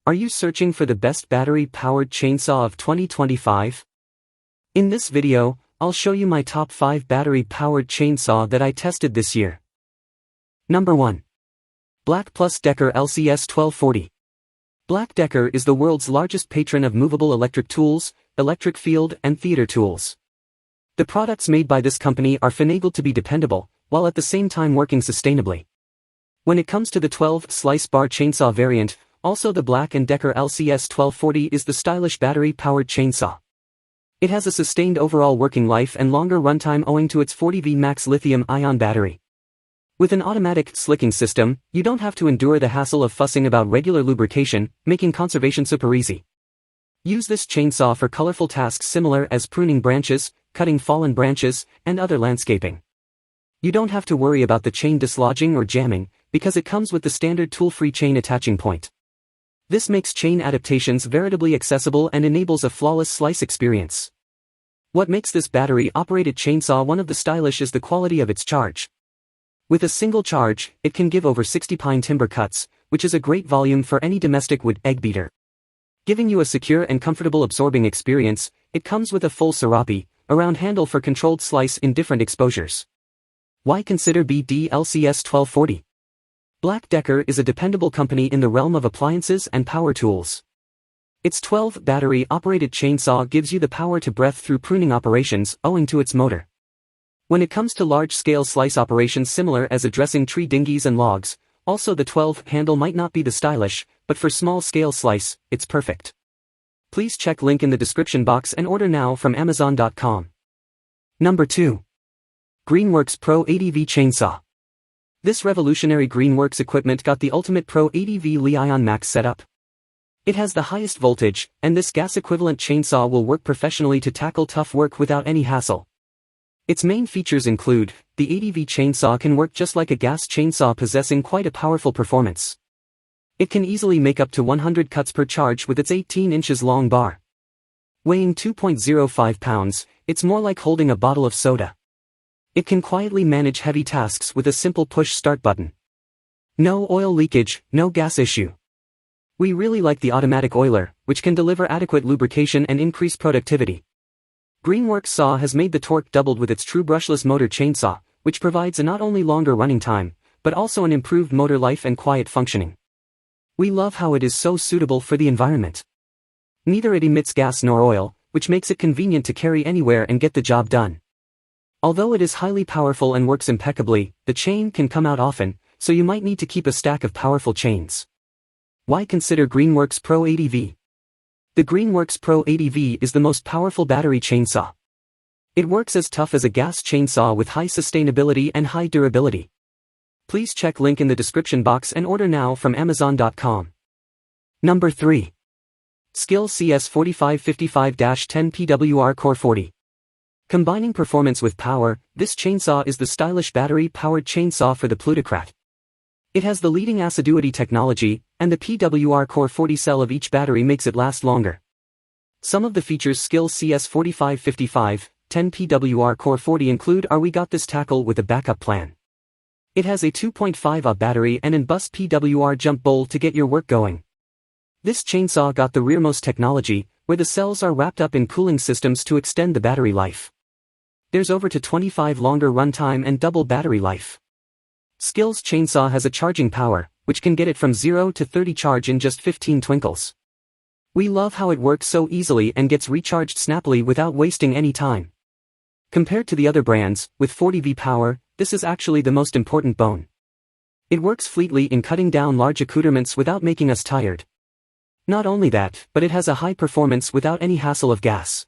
Are you searching for the best battery-powered chainsaw of 2025? In this video, I'll show you my top 5 battery-powered chainsaw that I tested this year. Number 1. Black + Decker LCS 1240. Black Decker is the world's largest patron of movable electric tools, electric field and theater tools. The products made by this company are finagled to be dependable, while at the same time working sustainably. When it comes to the 12-slice bar chainsaw variant, also the Black & Decker LCS 1240 is the stylish battery-powered chainsaw. It has a sustained overall working life and longer runtime owing to its 40V max lithium-ion battery. With an automatic slicking system, you don't have to endure the hassle of fussing about regular lubrication, making conservation super easy. Use this chainsaw for colorful tasks similar as pruning branches, cutting fallen branches, and other landscaping. You don't have to worry about the chain dislodging or jamming, because it comes with the standard tool-free chain attaching point. This makes chain adaptations veritably accessible and enables a flawless slice experience. What makes this battery-operated chainsaw one of the stylish is the quality of its charge. With a single charge, it can give over 60 pine timber cuts, which is a great volume for any domestic wood egg beater. Giving you a secure and comfortable absorbing experience, it comes with a full serape, a round handle for controlled slice in different exposures. Why consider BD LCS 1240? Black Decker is a dependable company in the realm of appliances and power tools. Its 12-battery-operated chainsaw gives you the power to breath through pruning operations owing to its motor. When it comes to large-scale slice operations similar as addressing tree dinghies and logs, also the 12 handle might not be the stylish, but for small-scale slice, it's perfect. Please check link in the description box and order now from Amazon.com. Number 2. Greenworks Pro 80V Chainsaw. This revolutionary Greenworks equipment got the ultimate Pro 80V Li-ion Max setup. It has the highest voltage, and this gas-equivalent chainsaw will work professionally to tackle tough work without any hassle. Its main features include, the 80V chainsaw can work just like a gas chainsaw, possessing quite a powerful performance. It can easily make up to 100 cuts per charge with its 18 inches long bar. Weighing 2.05 pounds, it's more like holding a bottle of soda. It can quietly manage heavy tasks with a simple push-start button. No oil leakage, no gas issue. We really like the automatic oiler, which can deliver adequate lubrication and increase productivity. Greenworks saw has made the torque doubled with its true brushless motor chainsaw, which provides a not only longer running time, but also an improved motor life and quiet functioning. We love how it is so suitable for the environment. Neither it emits gas nor oil, which makes it convenient to carry anywhere and get the job done. Although it is highly powerful and works impeccably, the chain can come out often, so you might need to keep a stack of powerful chains. Why consider Greenworks Pro 80V? The Greenworks Pro 80V is the most powerful battery chainsaw. It works as tough as a gas chainsaw with high sustainability and high durability. Please check link in the description box and order now from Amazon.com. Number 3. Skil CS 4555-10 PWR Core 40. Combining performance with power, this chainsaw is the stylish battery-powered chainsaw for the plutocrat. It has the leading assiduity technology, and the PWR Core 40 cell of each battery makes it last longer. Some of the features Skil CS 4555-10 PWR Core 40 include are: we got this tackle with a backup plan. It has a 2.5Ah battery and an bus PWR jump bowl to get your work going. This chainsaw got the rearmost technology, where the cells are wrapped up in cooling systems to extend the battery life. There's over to 25 longer runtime and double battery life. Skil's chainsaw has a charging power, which can get it from 0 to 30 charge in just 15 twinkles. We love how it works so easily and gets recharged snappily without wasting any time. Compared to the other brands, with 40V power, this is actually the most important bone. It works fleetly in cutting down large accoutrements without making us tired. Not only that, but it has a high performance without any hassle of gas.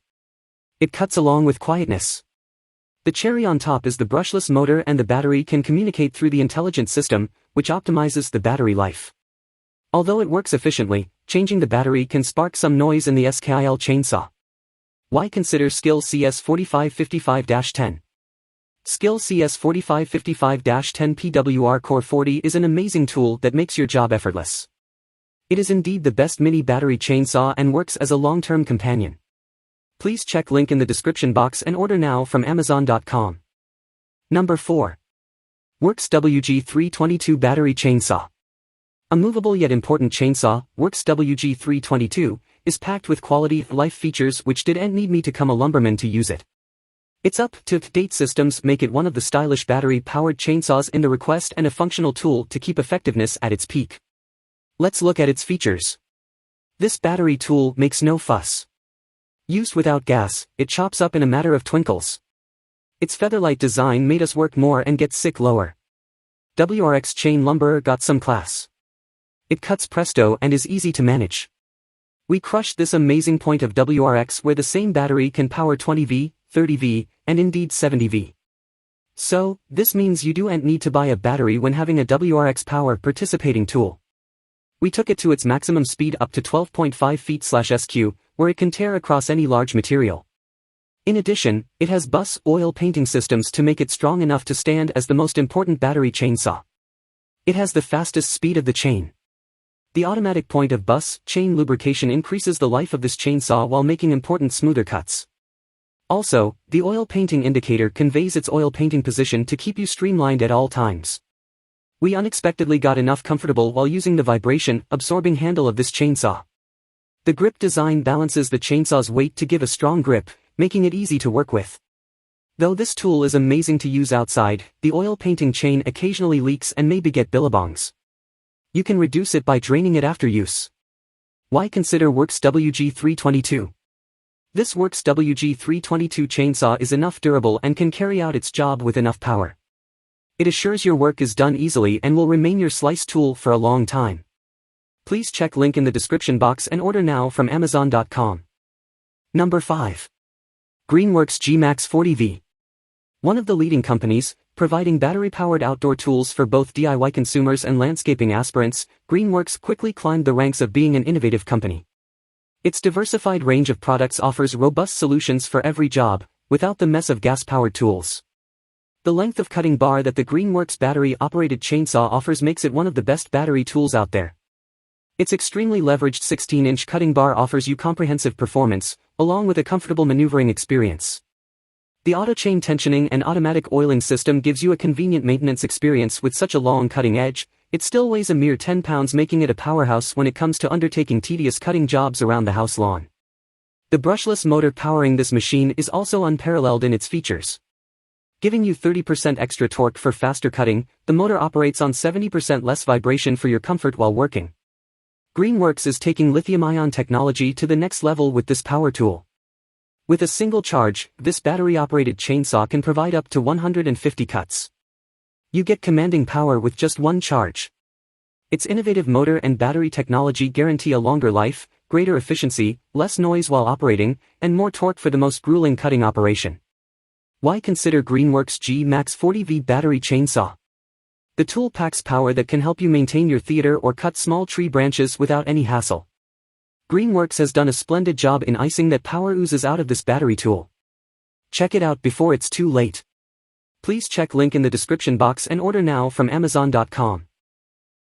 It cuts along with quietness. The cherry on top is the brushless motor, and the battery can communicate through the intelligent system, which optimizes the battery life. Although it works efficiently, changing the battery can spark some noise in the Skil chainsaw. Why consider Skil CS 4555-10? Skil CS 4555-10 PWR Core 40 is an amazing tool that makes your job effortless. It is indeed the best mini battery chainsaw and works as a long-term companion. Please check link in the description box and order now from Amazon.com. Number 4. Works WG322 Battery Chainsaw. A movable yet important chainsaw, Works WG322, is packed with quality-of-life features which didn't need me to become a lumberman to use it. Its up-to-date systems make it one of the stylish battery-powered chainsaws in the request and a functional tool to keep effectiveness at its peak. Let's look at its features. This battery tool makes no fuss. Used without gas, it chops up in a matter of twinkles. Its featherlight design made us work more and get sick lower. WRX chain lumberer got some class. It cuts presto and is easy to manage. We crushed this amazing point of WRX where the same battery can power 20V, 30V, and indeed 70V. So, this means you don't need to buy a battery when having a WRX power participating tool. We took it to its maximum speed up to 12.5 feet/SQ, where it can tear across any large material. In addition, it has bus oil painting systems to make it strong enough to stand as the most important battery chainsaw. It has the fastest speed of the chain. The automatic point of bus chain lubrication increases the life of this chainsaw while making important smoother cuts. Also, the oil painting indicator conveys its oil painting position to keep you streamlined at all times. We unexpectedly got enough comfortable while using the vibration-absorbing handle of this chainsaw. The grip design balances the chainsaw's weight to give a strong grip, making it easy to work with. Though this tool is amazing to use outside, the oil painting chain occasionally leaks and may beget billabongs. You can reduce it by draining it after use. Why consider Works WG322? This Works WG322 chainsaw is enough durable and can carry out its job with enough power. It assures your work is done easily and will remain your slice tool for a long time. Please check link in the description box and order now from Amazon.com. Number 5. Greenworks G-Max 40V. One of the leading companies, providing battery-powered outdoor tools for both DIY consumers and landscaping aspirants, Greenworks quickly climbed the ranks of being an innovative company. Its diversified range of products offers robust solutions for every job, without the mess of gas-powered tools. The length of cutting bar that the Greenworks battery-operated chainsaw offers makes it one of the best battery tools out there. Its extremely leveraged 16-inch cutting bar offers you comprehensive performance, along with a comfortable maneuvering experience. The auto-chain tensioning and automatic oiling system gives you a convenient maintenance experience with such a long cutting edge. It still weighs a mere 10 pounds, making it a powerhouse when it comes to undertaking tedious cutting jobs around the house lawn. The brushless motor powering this machine is also unparalleled in its features. Giving you 30% extra torque for faster cutting, the motor operates on 70% less vibration for your comfort while working. Greenworks is taking lithium-ion technology to the next level with this power tool. With a single charge, this battery-operated chainsaw can provide up to 150 cuts. You get commanding power with just one charge. Its innovative motor and battery technology guarantee a longer life, greater efficiency, less noise while operating, and more torque for the most grueling cutting operation. Why consider Greenworks G-Max 40V battery chainsaw? The tool packs power that can help you maintain your theater or cut small tree branches without any hassle. Greenworks has done a splendid job in icing that power oozes out of this battery tool. Check it out before it's too late. Please check link in the description box and order now from Amazon.com.